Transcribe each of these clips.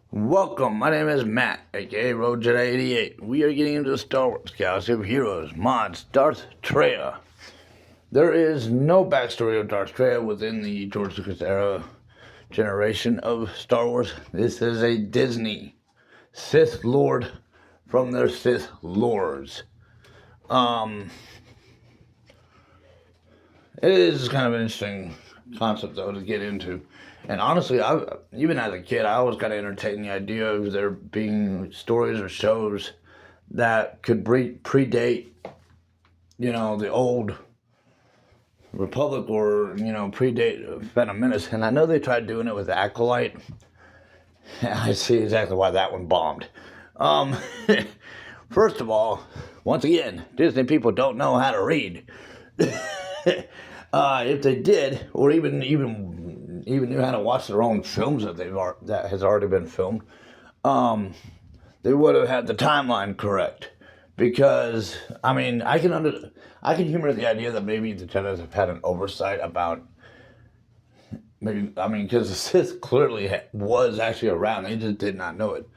Welcome, my name is Matt, aka Road Jedi 88. We are getting into the Star Wars Galaxy of Heroes mods, Darth Traya. There is no backstory of Darth Traya within the George Lucas era generation of Star Wars. This is a Disney Sith Lord from their Sith Lords. It is kind of an interesting concept, though, to get into. And honestly, even as a kid, I always got to entertain the idea of there being stories or shows that could predate, the old Republic or, predate Phantom Menace. And I know they tried doing it with Acolyte. I see exactly why that one bombed. First of all, once again, Disney people don't know how to read. If they did, or even knew how to watch their own films that has already been filmed, they would have had the timeline correct. Because I can humor the idea that maybe the Jedi have had an oversight about because the Sith clearly was actually around, they just did not know it.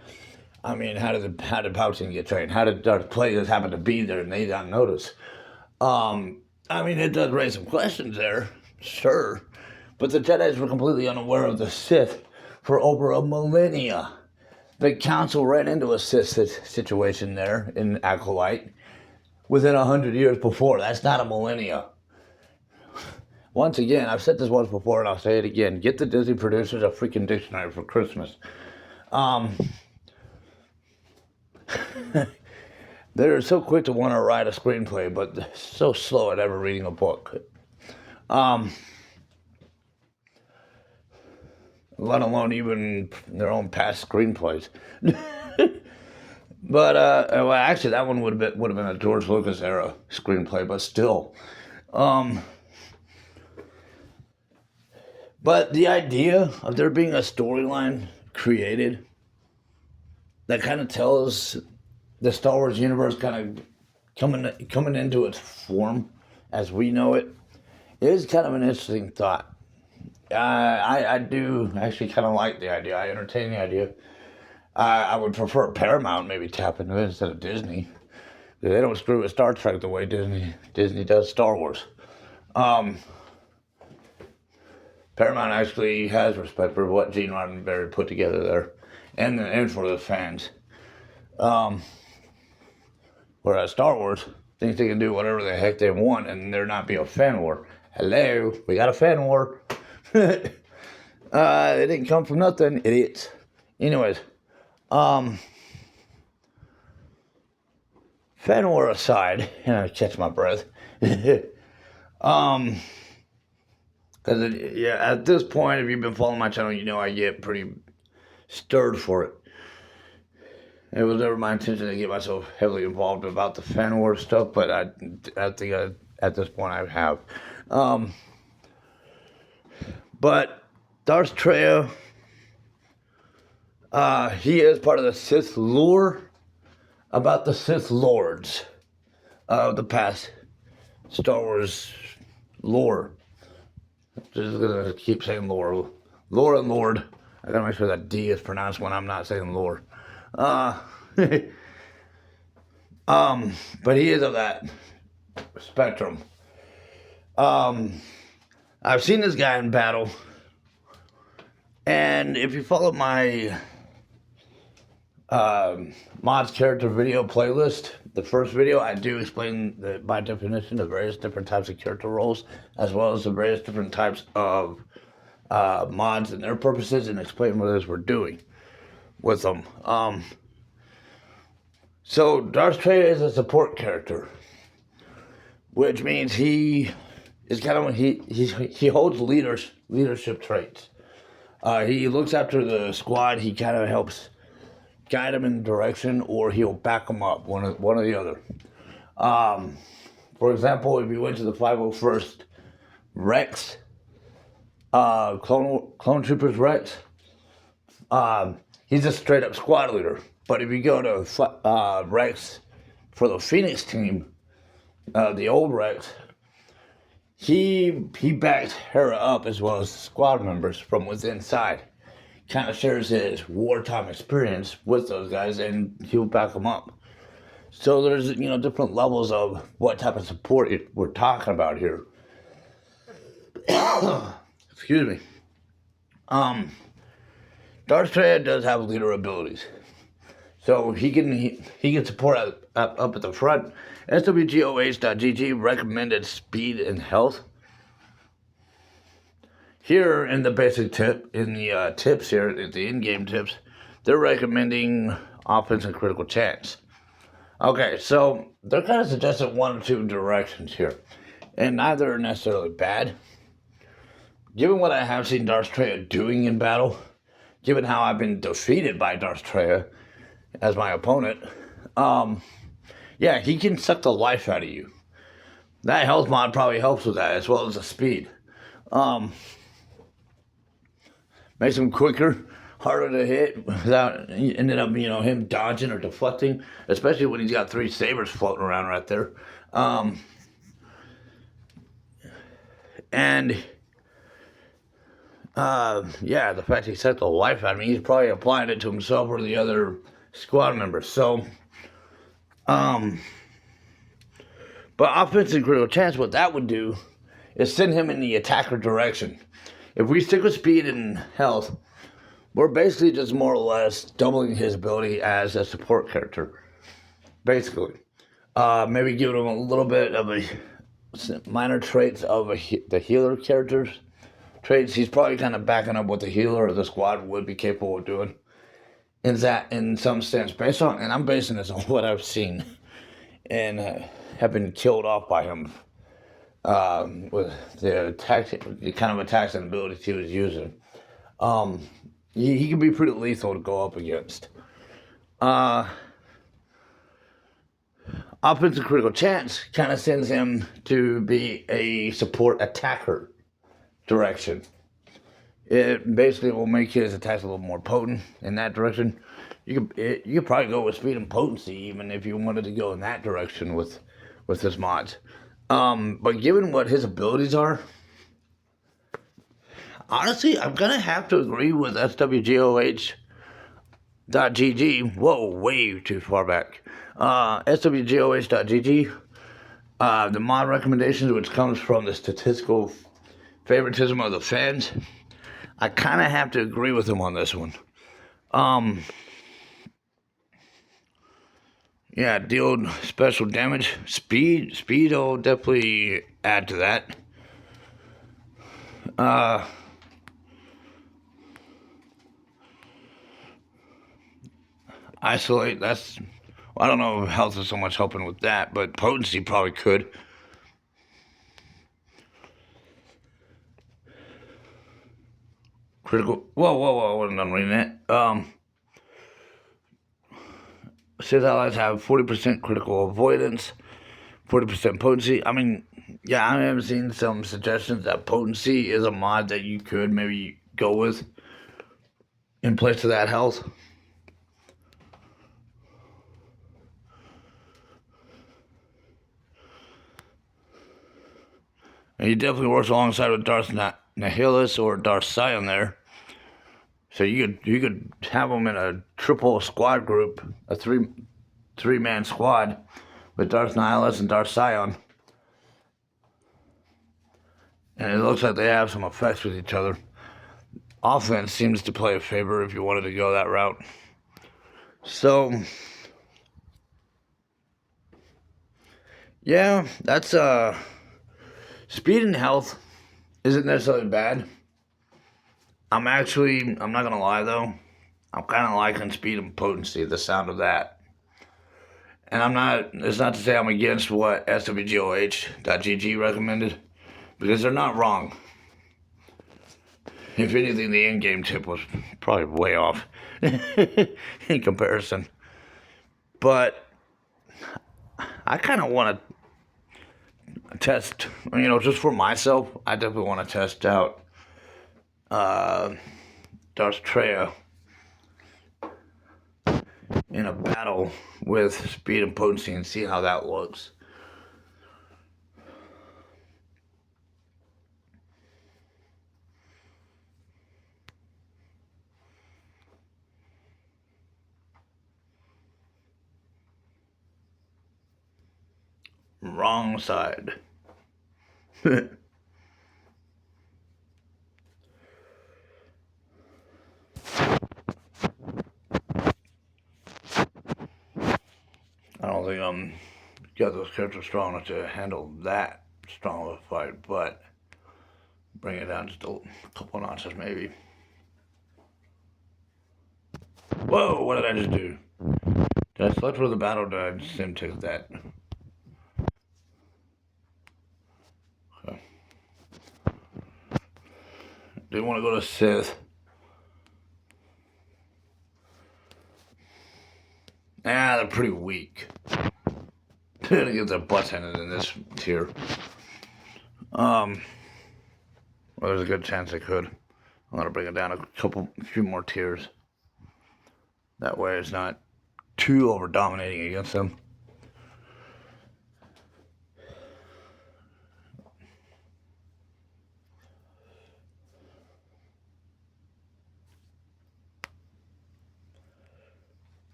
How did Palpatine get trained? How did Darth Plagueis happen to be there and they didn't notice? It does raise some questions there, sure. But the Jedi were completely unaware of the Sith for over a millennia. The Council ran into a Sith situation there in Acolyte within 100 years before. That's not a millennia. Once again, I've said this once before and I'll say it again. Get the Disney producers a freaking dictionary for Christmas. They're so quick to want to write a screenplay, but so slow at ever reading a book. Let alone even their own past screenplays. But actually, that one would have been a George Lucas era screenplay, but still. But the idea of there being a storyline created that kind of tells the Star Wars universe kind of coming into its form as we know it is kind of an interesting thought. I do actually kind of like the idea. I entertain the idea. I would prefer Paramount maybe tap into it instead of Disney. They don't screw with Star Trek the way Disney does Star Wars. Paramount actually has respect for what Gene Roddenberry put together there, and for the fans. Whereas Star Wars thinks they can do whatever the heck they want and there not be a fan war. Hello, we got a fan war. It didn't come from nothing, idiots. Anyways, fan war aside, and I catch my breath. Because at this point, if you've been following my channel, you know I get pretty stirred for it. It was never my intention to get myself heavily involved about the fan war stuff, but I think at this point I have. But Darth Traya, he is part of the Sith lore about the Sith Lords of the past Star Wars lore. Just gonna keep saying lore. Lore and Lord. I gotta make sure that D is pronounced when I'm not saying lore. But he is of that spectrum. I've seen this guy in battle, and if you follow my mods character video playlist, the first video, I do explain by definition the various different types of character roles, as well as the various different types of mods and their purposes, and explain what it is we're doing with them. So Darth Traya is a support character, which means he is kind of he holds leadership traits. He looks after the squad. He kind of helps guide them in direction, or he'll back them up, one or the other. For example, if you went to the 501st Rex, Clone Troopers Rex, he's a straight up squad leader. But if you go to Rex for the Phoenix team, the old Rex, he backs Hera up as well as the squad members from within side. kind of shares his wartime experience with those guys, and he'll back them up. So there's, different levels of what type of support we're talking about here. Excuse me. Darth Traya does have leader abilities, so he can support up at the front. SWGOH.GG recommended speed and health. Here in the basic tips here, the in-game tips, they're recommending offense and critical chance. Okay, so they're kind of suggesting one or two directions here, and neither are necessarily bad. Given what I have seen Darth Traya doing in battle, given how I've been defeated by Darth Traya as my opponent, yeah, he can suck the life out of you. That health mod probably helps with that, as well as the speed. Makes him quicker, harder to hit without ended up, him dodging or deflecting, especially when he's got 3 sabers floating around right there. Yeah, the fact he set the life out of me, he's probably applying it to himself or the other squad members. So, but offensive critical chance, what that would do is send him in the attacker direction. If we stick with speed and health, we're basically just more or less doubling his ability as a support character. Basically. Maybe giving him a little bit of a minor traits of the healer characters. Traits he's probably kind of backing up what the healer or the squad would be capable of doing. In some sense, and I'm basing this on what I've seen and have been killed off by him with the kind of attacks and abilities he was using. He can be pretty lethal to go up against. Offensive critical chance kind of sends him to be a support attacker direction. It basically will make his attacks a little more potent in that direction. You could probably go with speed and potency even if you wanted to go in that direction with his mods. But given what his abilities are, honestly, I'm gonna have to agree with SWGOH.GG. Whoa, way too far back. SWGOH.GG. The mod recommendations, which comes from the statistical favoritism of the fans, I kind of have to agree with him on this one. Yeah, deal special damage. Speed will definitely add to that. Isolate, I don't know if health is so much helping with that, but potency probably could. Critical, whoa, I wasn't done reading that. Says allies have 40% critical avoidance, 40% potency. I mean, yeah, I have seen some suggestions that potency is a mod that you could maybe go with in place of that health. And he definitely works alongside with Darth Nihilus or Darth Sion there. So you could have them in a triple squad group, a three-man squad with Darth Nihilus and Darth Sion. And it looks like they have some effects with each other. Offense seems to play a favor if you wanted to go that route. So, yeah, that's speed and health isn't necessarily bad. I'm not gonna lie though, I'm kind of liking speed and potency, the sound of that. And it's not to say I'm against what SWGOH.GG recommended, because they're not wrong. If anything, the in-game tip was probably way off in comparison. But I kind of want to test, just for myself, I definitely want to test out Darth Traya in a battle with speed and potency and see how that looks. Wrong side. I don't think I'm got those characters strong enough to handle that strong of a fight, but bring it down just a couple notches maybe. Whoa, what did I just do? Did I select where the battle died? Sim took that. Okay. Didn't want to go to Sith. Ah, they're pretty weak. They're gonna get their butts handed in this tier. Well, there's a good chance they could. I'm gonna bring it down a few more tiers. That way it's not too over dominating against them.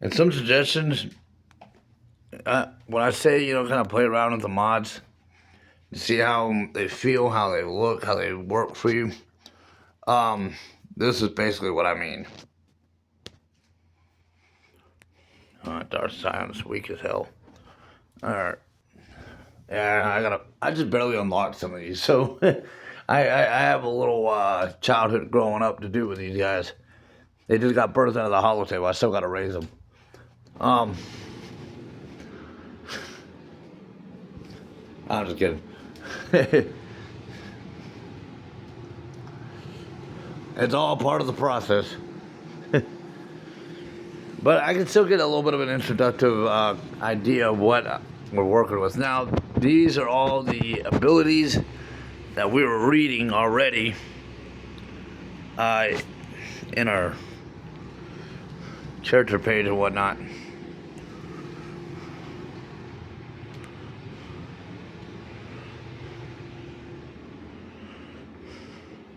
And some suggestions, when I say, kind of play around with the mods, see how they feel, how they look, how they work for you. This is basically what I mean. Darth Traya weak as hell. Alright. Yeah, I just barely unlocked some of these, so I have a little childhood growing up to do with these guys. They just got birthed out of the holotable. I still gotta raise them. I'm just kidding. It's all part of the process. But I can still get a little bit of an introductive idea of what we're working with. Now, these are all the abilities that we were reading already in our character page and whatnot.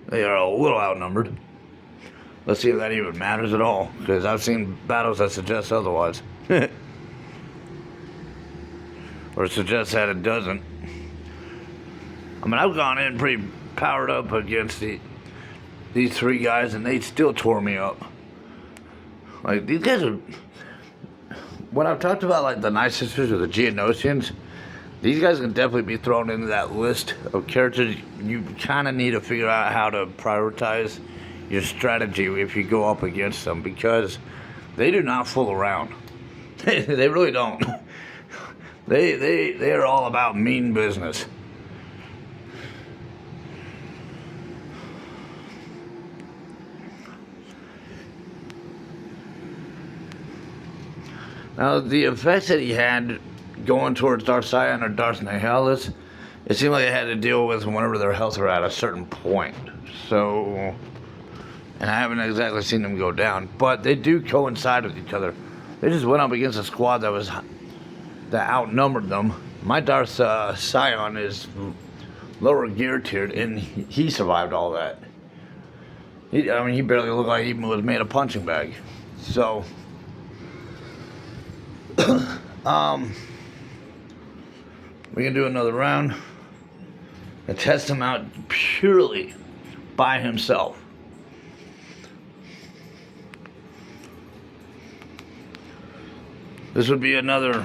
They are a little outnumbered. Let's see if that even matters at all, because I've seen battles that suggest otherwise. Or suggest that it doesn't. I mean, I've gone in pretty powered up against these three guys, and they still tore me up. Like, these guys are... When I've talked about, like, the Night Sisters or the Geonosians, these guys can definitely be thrown into that list of characters. You kind of need to figure out how to prioritize your strategy if you go up against them, because they do not fool around. They really don't. They are all about mean business. Now, the effects that he had going towards Darth Traya or Darth Nihilus, it seemed like they had to deal with whenever their health were at a certain point. So, and I haven't exactly seen them go down, but they do coincide with each other. They just went up against a squad that outnumbered them. My Darth Scion is lower gear tiered, and he survived all that. He barely looked like he was made a punching bag. So, we can do another round and test him out purely by himself. This would be another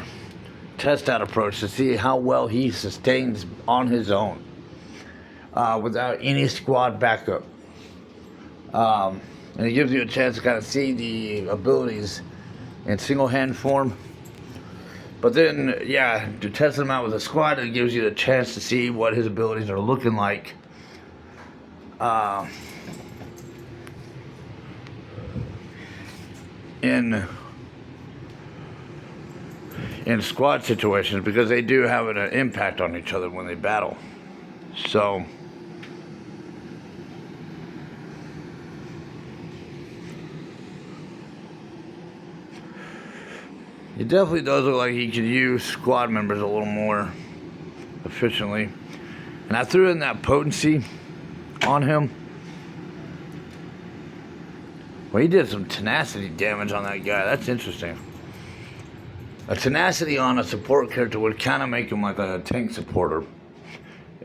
test out approach to see how well he sustains on his own without any squad backup. And it gives you a chance to kind of see the abilities in single hand form. But then, yeah, to test him out with a squad, it gives you the chance to see what his abilities are looking like. In squad situations, because they do have an impact on each other when they battle. So, it definitely does look like he could use squad members a little more efficiently. And I threw in that potency on him. Well, he did some tenacity damage on that guy. That's interesting. A tenacity on a support character would kind of make him like a tank supporter,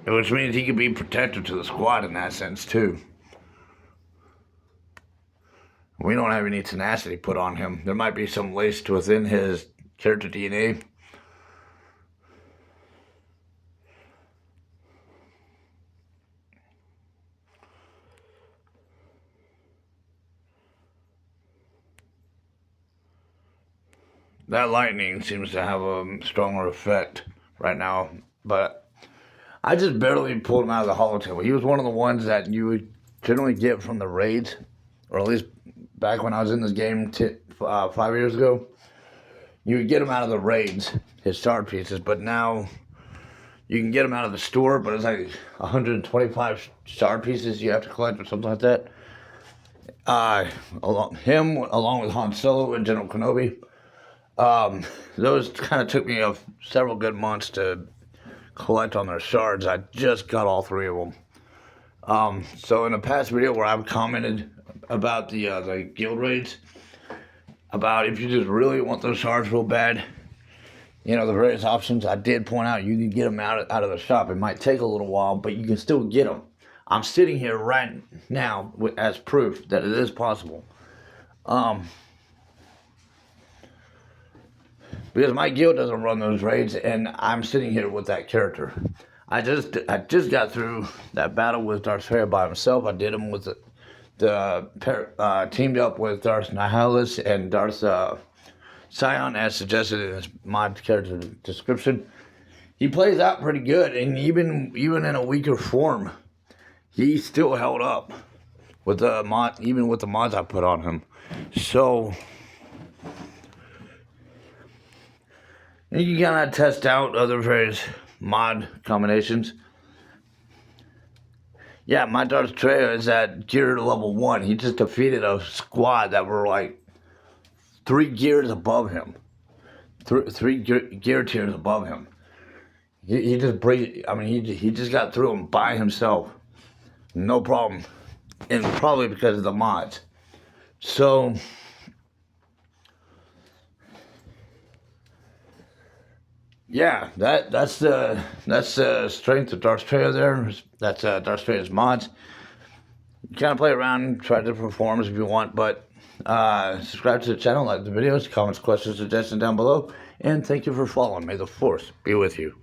which means he could be protective to the squad in that sense too. We don't have any tenacity put on him. There might be some laced within his character DNA. That lightning seems to have a stronger effect right now, but I just barely pulled him out of the holotable. He was one of the ones that you would generally get from the raids, or at least back when I was in this game 5 years ago. You would get him out of the raids, his shard pieces, but now you can get him out of the store, but it's like 125 shard pieces you have to collect or something like that. Along with Han Solo and General Kenobi. Those kind of took me several good months to collect on their shards. I just got all 3 of them. So in a past video where I've commented about the guild raids, about if you just really want those shards real bad, the various options, I did point out you can get them out of the shop. It might take a little while, but you can still get them. I'm sitting here right now as proof that it is possible. Because my guild doesn't run those raids, and I'm sitting here with that character. I just got through that battle with Darth Traya by himself. I did him with teamed up with Darth Nihilus and Darth Scion, as suggested in his mod character description. He plays out pretty good, and even in a weaker form, he still held up with the even with the mods I put on him. So you can kind of test out other various mod combinations. Yeah, my Darth Traya is at gear level 1. He just defeated a squad that were like 3 gears above him. Three gear tiers above him. He just got through them by himself. No problem. And probably because of the mods. So yeah, that's the strength of Darth Traya there. That's Darth Traya's mods. You kind of play around, try different forms if you want, but subscribe to the channel, like the videos, comments, questions, suggestions down below, and thank you for following. May the Force be with you.